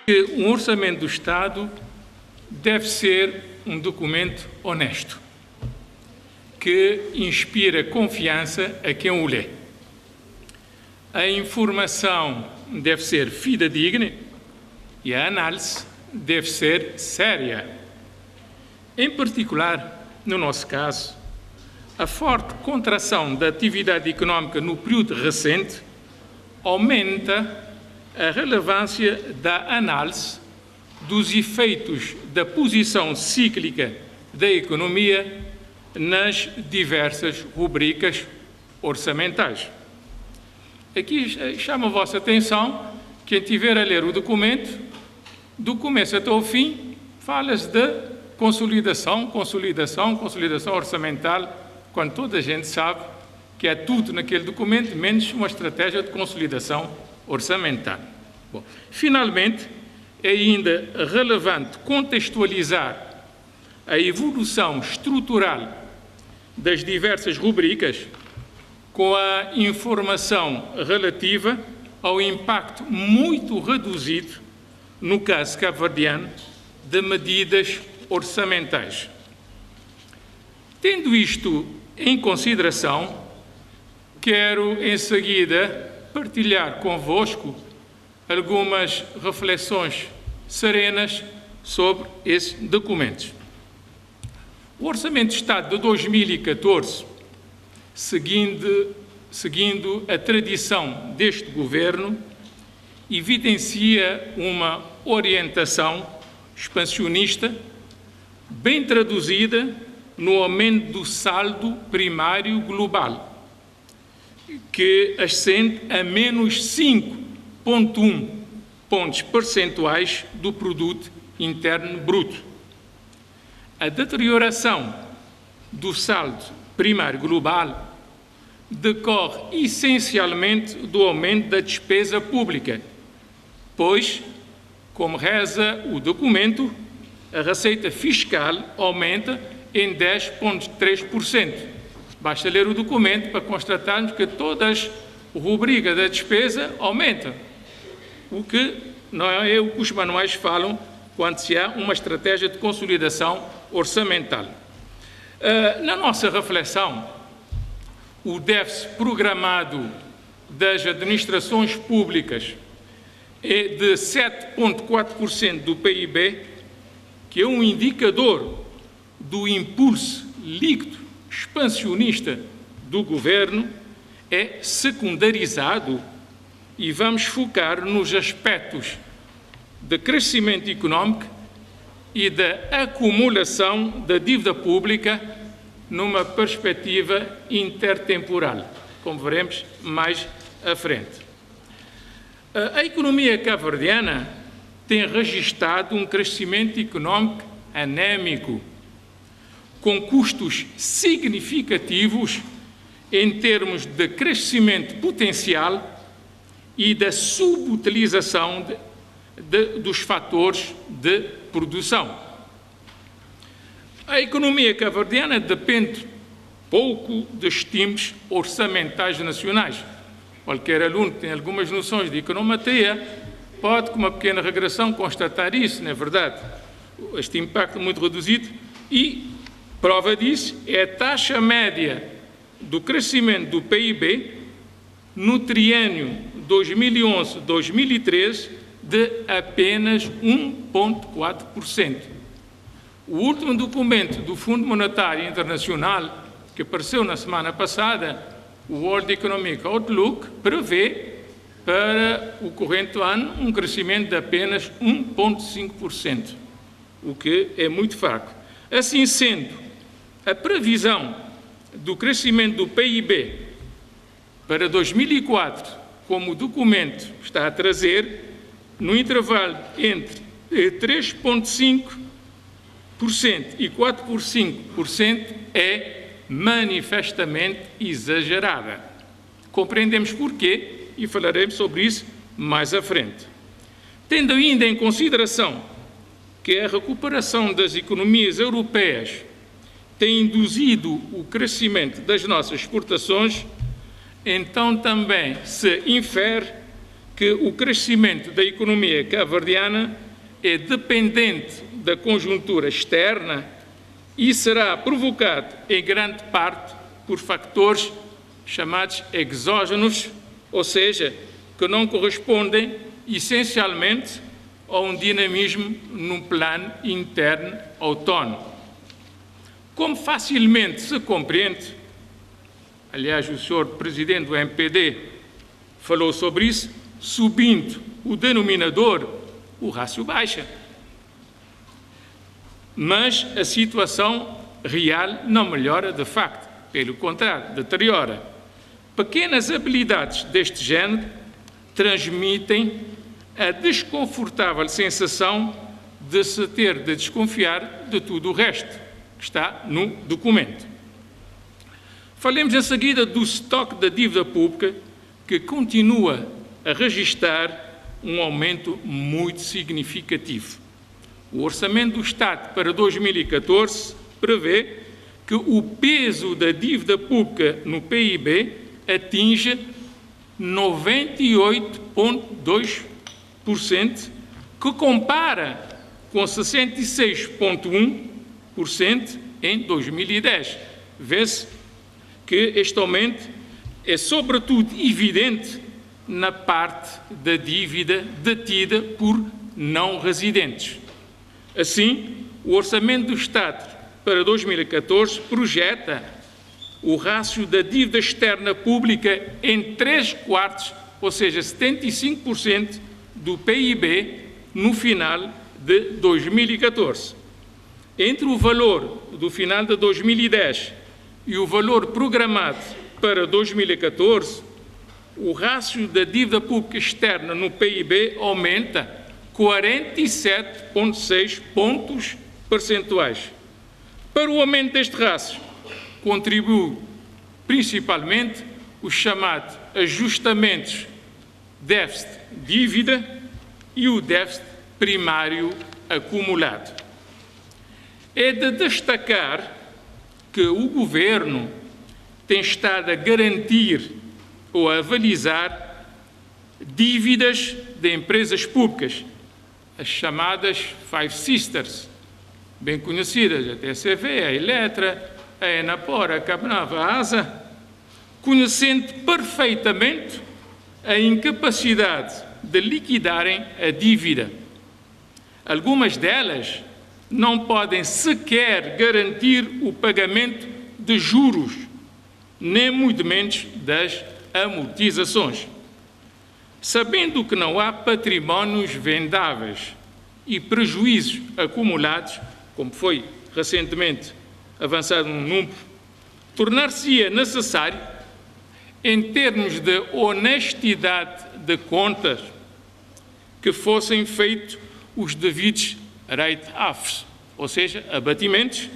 que um orçamento do Estado deve ser um documento honesto, que inspira confiança a quem o lê. A informação deve ser fidedigna e a análise deve ser séria. Em particular, no nosso caso, a forte contração da atividade económica no período recente aumenta a relevância da análise dos efeitos da posição cíclica da economia nas diversas rubricas orçamentais. Aqui chamo a vossa atenção, quem tiver a ler o documento, do começo até o fim, fala-se de consolidação orçamental, quando toda a gente sabe que é tudo naquele documento, menos uma estratégia de consolidação orçamental. Bom, finalmente, é ainda relevante contextualizar a evolução estrutural das diversas rubricas com a informação relativa ao impacto muito reduzido, no caso cabo-verdiano, de medidas orçamentais. Tendo isto em consideração, quero em seguida partilhar convosco algumas reflexões serenas sobre esses documentos. O Orçamento de Estado de 2014, seguindo a tradição deste Governo, evidencia uma orientação expansionista, bem traduzida no aumento do saldo primário global, que ascende a menos 5,1 pontos percentuais do produto interno bruto. A deterioração do saldo primário global decorre essencialmente do aumento da despesa pública, pois, como reza o documento, a receita fiscal aumenta em 10,3%. Basta ler o documento para constatarmos que todas as rubricas da despesa aumentam, o que não é o que os manuais falam quando se há uma estratégia de consolidação orçamental. Na nossa reflexão, o déficit programado das administrações públicas é de 7,4% do PIB, que é um indicador do impulso líquido expansionista do Governo, é secundarizado e vamos focar nos aspectos de crescimento económico e da acumulação da dívida pública numa perspectiva intertemporal, como veremos mais à frente. A economia cabo-verdiana tem registrado um crescimento económico anémico, com custos significativos em termos de crescimento potencial e da subutilização dos fatores de produção. A economia cabo-verdiana depende pouco dos estímulos orçamentais nacionais. Qualquer aluno que tem algumas noções de econometria pode, com uma pequena regressão, constatar isso, não é verdade? Este impacto muito reduzido e prova disso é a taxa média do crescimento do PIB no triênio 2011-2013 de apenas 1,4%. O último documento do Fundo Monetário Internacional, que apareceu na semana passada, o World Economic Outlook, prevê para o corrente ano um crescimento de apenas 1,5%, o que é muito fraco. Assim sendo, a previsão do crescimento do PIB para 2004, como o documento está a trazer, no intervalo entre 3,5% e 4,5% é manifestamente exagerada. Compreendemos porquê e falaremos sobre isso mais à frente. Tendo ainda em consideração que a recuperação das economias europeias tem induzido o crescimento das nossas exportações, então também se infere que o crescimento da economia cabo-verdiana é dependente da conjuntura externa e será provocado, em grande parte, por fatores chamados exógenos, ou seja, que não correspondem essencialmente a um dinamismo num plano interno autónomo. Como facilmente se compreende, aliás, o senhor presidente do MPD falou sobre isso, subindo o denominador, o rácio baixa. Mas a situação real não melhora de facto, pelo contrário, deteriora. Pequenas habilidades deste género transmitem a desconfortável sensação de se ter de desconfiar de tudo o resto que está no documento. Falemos em seguida do estoque da dívida pública, que continua a registrar um aumento muito significativo. O Orçamento do Estado para 2014 prevê que o peso da dívida pública no PIB atinja 98,2%, que compara com 66,1% em 2010. Vê-se que este aumento é sobretudo evidente na parte da dívida detida por não residentes. Assim, o Orçamento do Estado para 2014 projeta o rácio da dívida externa pública em 3/4, ou seja, 75% do PIB no final de 2014. Entre o valor do final de 2010 e o valor programado para 2014, o rácio da dívida pública externa no PIB aumenta 47,6 pontos percentuais. Para o aumento deste rácio, contribuem principalmente os chamados ajustamentos déficit-dívida e o déficit primário acumulado. É de destacar que o Governo tem estado a garantir ou a avalizar dívidas de empresas públicas, as chamadas Five Sisters, bem conhecidas, a TCV, a Eletra, a Enapor, a Cabnava, a ASA, conhecendo perfeitamente a incapacidade de liquidarem a dívida. Algumas delas não podem sequer garantir o pagamento de juros, nem muito menos das amortizações. Sabendo que não há patrimónios vendáveis e prejuízos acumulados, como foi recentemente avançado um número, tornar-se-ia necessário, em termos de honestidade de contas, que fossem feitos os devidos write-offs, ou seja, abatimentos,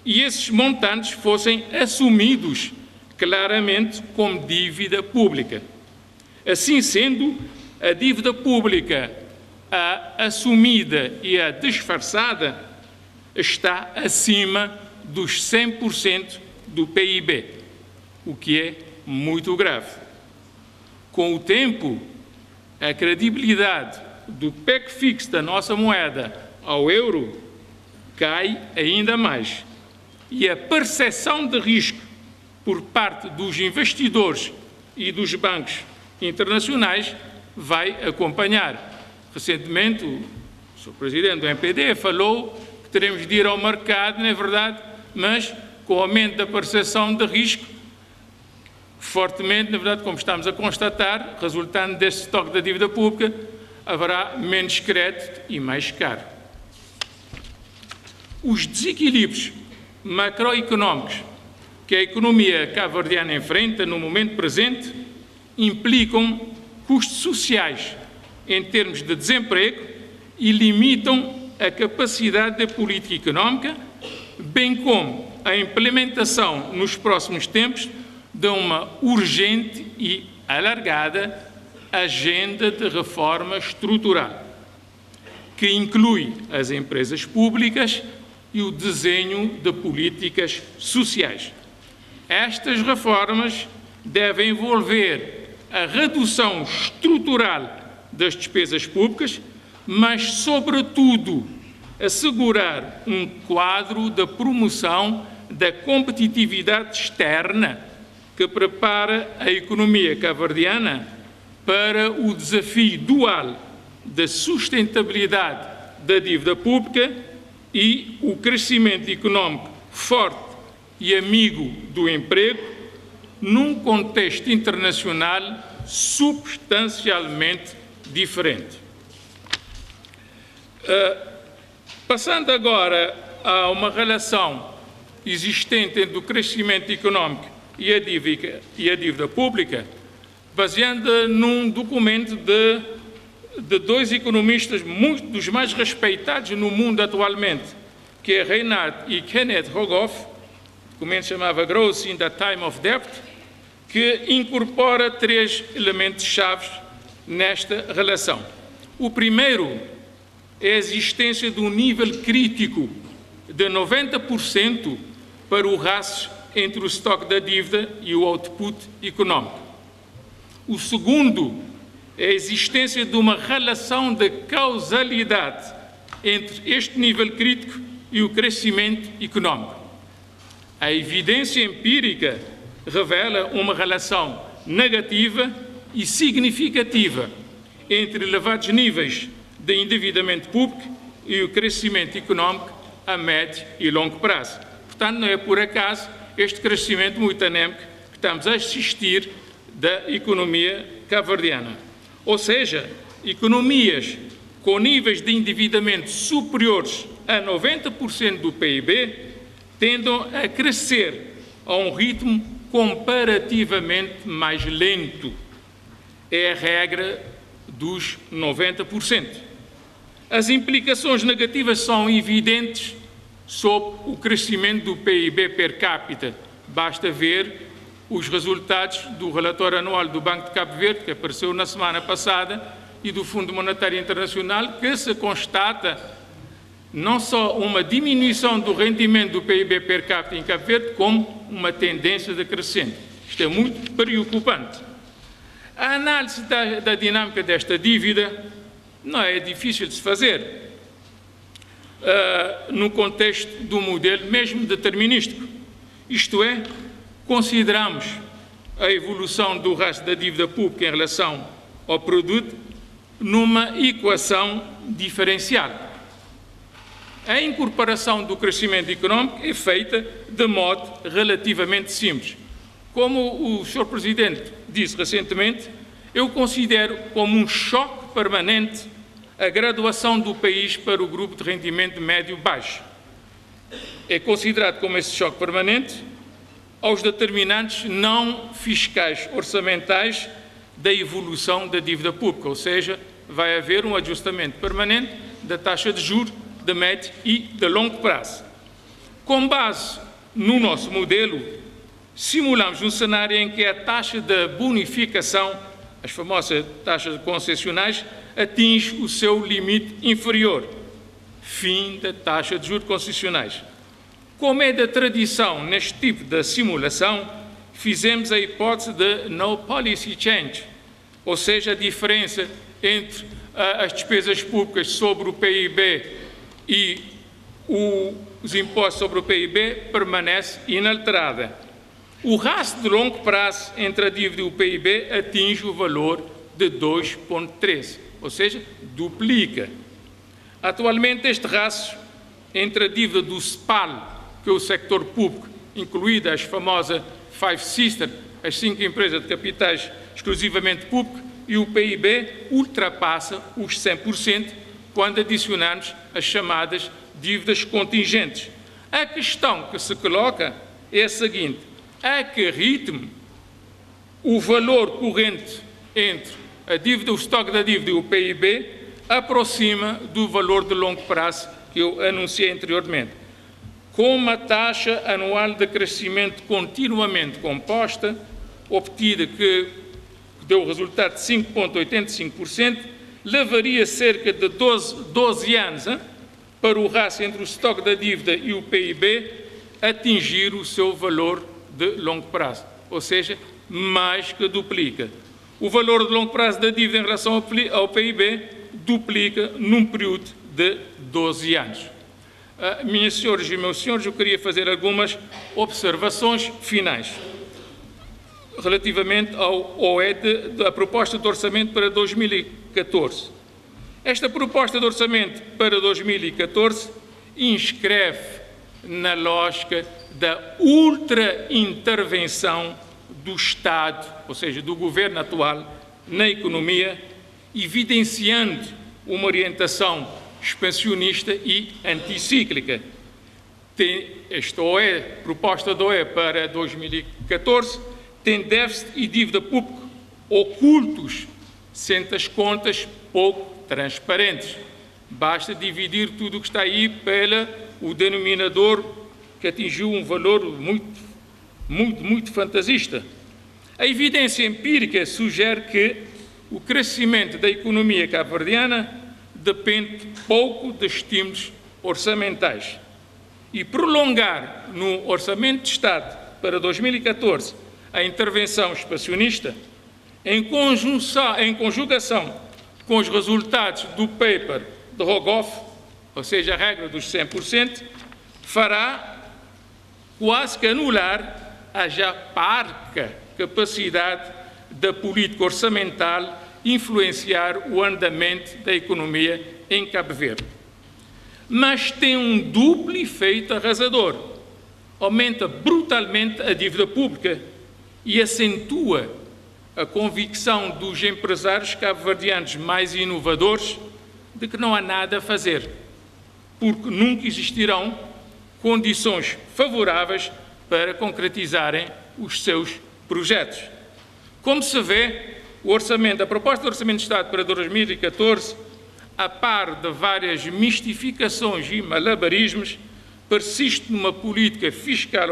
e esses montantes fossem assumidos claramente como dívida pública. Assim sendo, a dívida pública, a assumida e a disfarçada, está acima dos 100% do PIB, o que é muito grave. Com o tempo, a credibilidade do PEC fixo da nossa moeda ao euro cai ainda mais e a percepção de risco por parte dos investidores e dos bancos internacionais vai acompanhar. Recentemente, o Sr. Presidente do MPD falou que teremos de ir ao mercado, não é verdade, mas com o aumento da percepção de risco, fortemente, na verdade, como estamos a constatar, resultando deste estoque da dívida pública, haverá menos crédito e mais caro. Os desequilíbrios macroeconómicos que a economia cabo-verdiana enfrenta no momento presente implicam custos sociais em termos de desemprego e limitam a capacidade da política económica, bem como a implementação nos próximos tempos de uma urgente e alargada agenda de reforma estrutural, que inclui as empresas públicas e o desenho de políticas sociais. Estas reformas devem envolver a redução estrutural das despesas públicas, mas, sobretudo, assegurar um quadro de promoção da competitividade externa que prepara a economia cabo-verdiana para o desafio dual da sustentabilidade da dívida pública e o crescimento económico forte e amigo do emprego num contexto internacional substancialmente diferente. Passando agora a uma relação existente entre o crescimento económico e a dívida pública, baseando num documento de dois economistas dos mais respeitados no mundo atualmente, que é Reinhard e Kenneth Rogoff. O documento chamava Growth in the Time of Debt, que incorpora 3 elementos-chave nesta relação. O primeiro é a existência de um nível crítico de 90% para o ratio entre o estoque da dívida e o output económico. O segundo é a existência de uma relação de causalidade entre este nível crítico e o crescimento económico. A evidência empírica revela uma relação negativa e significativa entre elevados níveis de endividamento público e o crescimento económico a médio e longo prazo. Portanto, não é por acaso este crescimento muito anémico que estamos a assistir da economia cabo-verdiana. Ou seja, economias com níveis de endividamento superiores a 90% do PIB tendem a crescer a um ritmo comparativamente mais lento. É a regra dos 90%. As implicações negativas são evidentes sobre o crescimento do PIB per capita. Basta ver os resultados do relatório anual do Banco de Cabo Verde, que apareceu na semana passada, e do Fundo Monetário Internacional, que se constata não só uma diminuição do rendimento do PIB per capita em Cabo Verde, como uma tendência decrescente. Isto é muito preocupante. A análise da dinâmica desta dívida não é difícil de se fazer no contexto do modelo mesmo determinístico. Isto é, consideramos a evolução do rastro da dívida pública em relação ao produto numa equação diferencial. A incorporação do crescimento económico é feita de modo relativamente simples. Como o Sr. Presidente disse recentemente, eu considero como um choque permanente a graduação do país para o grupo de rendimento médio-baixo. É considerado como esse choque permanente aos determinantes não fiscais orçamentais da evolução da dívida pública, ou seja, vai haver um ajustamento permanente da taxa de juros de médio e de longo prazo. Com base no nosso modelo, simulamos um cenário em que a taxa de bonificação, as famosas taxas concessionais, atinge o seu limite inferior, fim da taxa de juros concessionais. Como é da tradição neste tipo de simulação, fizemos a hipótese de no policy change, ou seja, a diferença entre as despesas públicas sobre o PIB e os impostos sobre o PIB permanece inalterada. O rastro de longo prazo entre a dívida e o PIB atinge o valor de 2,13, ou seja, duplica. Atualmente, este rastro entre a dívida do SPAL, que é o sector público, incluída as famosas Five Sisters, as 5 empresas de capitais exclusivamente públicos, e o PIB ultrapassa os 100% quando adicionarmos as chamadas dívidas contingentes. A questão que se coloca é a seguinte: a que ritmo o valor corrente entre a dívida, o estoque da dívida e o PIB aproxima do valor de longo prazo que eu anunciei anteriormente. Com uma taxa anual de crescimento continuamente composta, obtida que deu o resultado de 5,85%, levaria cerca de 12 anos para o ratio entre o estoque da dívida e o PIB atingir o seu valor de longo prazo, ou seja, mais que duplica. O valor de longo prazo da dívida em relação ao PIB duplica num período de 12 anos. Minhas senhoras e meus senhores, eu queria fazer algumas observações finais relativamente ao OED, da proposta de orçamento para 2014. Esta proposta de orçamento para 2014 inscreve na lógica da ultra-intervenção do Estado, ou seja, do governo atual, na economia, evidenciando uma orientação expansionista e anticíclica. Esta proposta da OE para 2014 tem déficit e dívida pública ocultos, sendo as contas pouco transparentes. Basta dividir tudo o que está aí pelo denominador que atingiu um valor muito fantasista. A evidência empírica sugere que o crescimento da economia cabo-verdiana depende pouco de estímulos orçamentais. E prolongar no Orçamento de Estado para 2014 a intervenção expansionista, em conjugação com os resultados do paper de Rogoff, ou seja, a regra dos 100%, fará quase que anular a já parca capacidade da política orçamental influenciar o andamento da economia em Cabo Verde. Mas tem um duplo efeito arrasador. Aumenta brutalmente a dívida pública e acentua a convicção dos empresários cabo-verdianos mais inovadores de que não há nada a fazer, porque nunca existirão condições favoráveis para concretizarem os seus projetos. Como se vê, a proposta de Orçamento de Estado para 2014, a par de várias mistificações e malabarismos, persiste numa política fiscal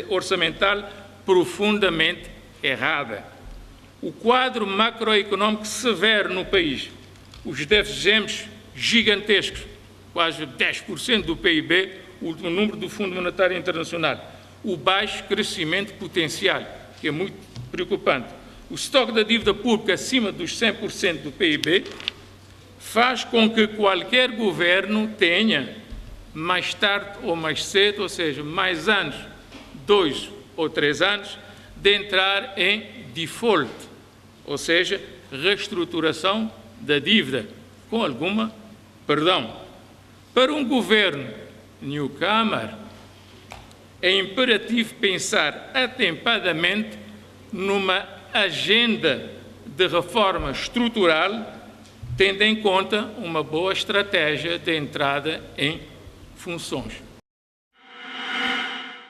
orçamental profundamente errada. O quadro macroeconómico severo no país, os déficits gigantescos, quase 10% do PIB, o último número do Fundo Monetário Internacional, o baixo crescimento potencial, que é muito preocupante, o estoque da dívida pública acima dos 100% do PIB, faz com que qualquer governo tenha, mais tarde ou mais cedo, ou seja, mais anos, 2 ou 3 anos, de entrar em default, ou seja, reestruturação da dívida, com alguma perdão. Para um governo newcomer, é imperativo pensar atempadamente numa agenda de reforma estrutural, tendo em conta uma boa estratégia de entrada em funções.